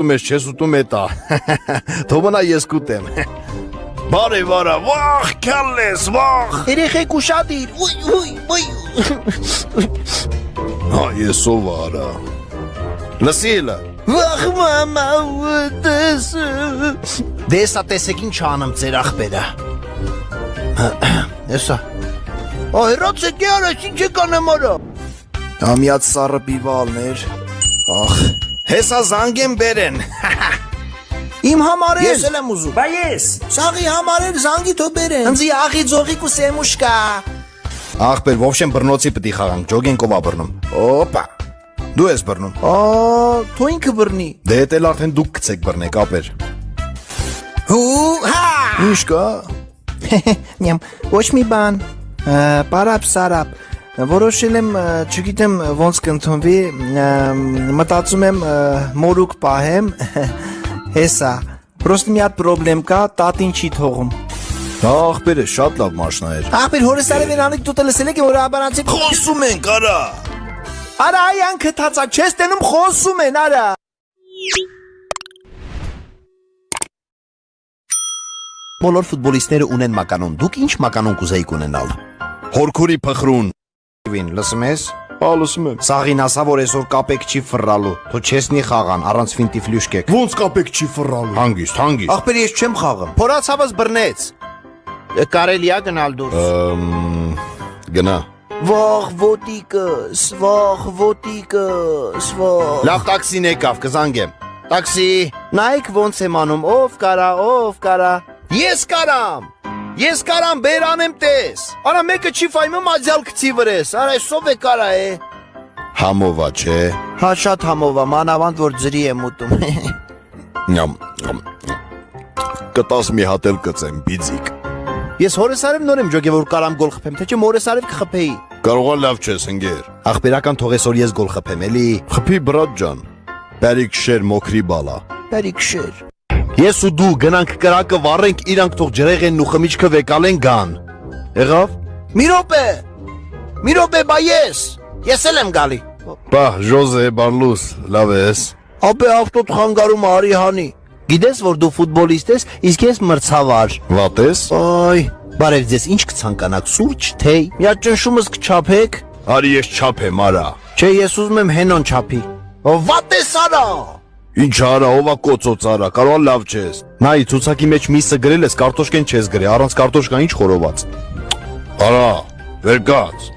Մեզ չես ուտում է տա։ Թողնա ես կուտեմ։ Բարի վարա, վախ, քալես, վախ։ Երեխեք ուշադիր, ուй։ Հա, ես ով արա։ Լսիլը։ Վախ մամա ուտես։ Դեսա տեսեք ինչ անեմ ձեր ախպերը։ Եսա։ Հերոց է կյարս, ինչ է կանեմ արա։ Ամյաց սարը բիվալներ։ Ախ, հեսա զանգեմ բերեն։ Իմ համար էլ։ Ես էլ եմ ուզում։ Բա ես։ Սաղի համար էլ զանգի թո բերեն։ Ընձի աղի ձողի կու սեմուշկա։ Ախպեր, ովշեն բռնոցի պտի խաղանք, ջոգենկով ա բռնում։ Օպա, դու ես բռնում։ Թո ինքը բռնի։ Դե հետ էլ արդեն դուք կցեք բռնեք, ապեր։ Հա։ Ինչ կա։ Նյամ, ոչ մի բան։ Պարապ սարապ։ Որոշել եմ, չգիտեմ ոնց կընդունվի, մտածում եմ մորուկ պահեմ, հեսա, պրոստի մի հատ պրոբլեմ կա, տատին չի թողում։ Ախպերը շատ լավ մաշնա էր։ Ախպեր հորս արևեն անիք դուտը լսել եք, որ աբանացի Խոսում ենք, արա։ Արա այն քթացակ, չես տենում խոսում են, արա։ Բոլոր ֆուտբոլիստները ունեն մականուն, դուք ինչ մականուն կուզեիք ունենալ։ Հորքուրի փխրուն։ Լսում ես։ Հա, լսում եմ։ Սաղին ասա, որ այսօր կապեք չի ֆռալու, թո չեսնի խաղան, առանց ֆինտի ֆլյուշկեք։ Ոնց կապեք չի ֆռալու։ Հանգիստ։ Ախպեր ես չեմ խաղում։ Փորացավս բռնեց։ Կարելի է գնալ դուրս։ Գնա։ Վախ ոտիկս, վախ։ Լավ տաքսին եկավ, կզանգեմ։ Տաքսի։ Նայեք ոնց եմ անում, ով կարա։ Ես կարամ բերանեմ տես։ Արա մեկը չի ֆայմը մազյալ կցի վրես, արա սով է կարա է։ Համովա չէ։ Հա շատ համովա, մանավանդ որ ձրի եմ ուտում։ Նյամ։ Կտաս մի հատ էլ կծեմ, բիձիկ։ Ես հորես արև նոր եմ ջոգե որ կարամ գոլ խփեմ, թե չէ մորես արև կխփեի։ Կարողա լավ չես ընկեր։ Ախպերական թողեսոր ես գոլ խփեմ, էլի։ Խփի բրատ ջան։ Բերիկ շեր մոքրի բալա։ Բերիկ շեր։ Ես ու դու գնանք կրակը վառենք, իրանք թող ջրեղենն ու խմիչքը վեկալեն գան։ Եղավ։ Մի րոպե, բա ես էլ եմ գալի։ Բա Ժոզե Բարլուս, լավ ես։ Ապե ավտոտ խանգարում արի հանի։ Գիտես որ դու ֆուտբոլիստ ես, իսկ ես մրցավար։ Վատես։ Այ, բարև ձեզ, ինչ կցանկանաք, սուրճ, թեյ։ Միա ճնշումս կչափեք։ Արի ես չափեմ արա։ Չէ, ես ուզում եմ հենոն չափի։ Վատես արա։ Ինչ արա, ովա կոծոց արա, կարողա լավ չես։ Նայ, ցուցակի մեջ միսը գրել ես, կարտոշկեն չես գրի, առանց կարտոշկա ինչ խորոված։ Արա, վերկաց։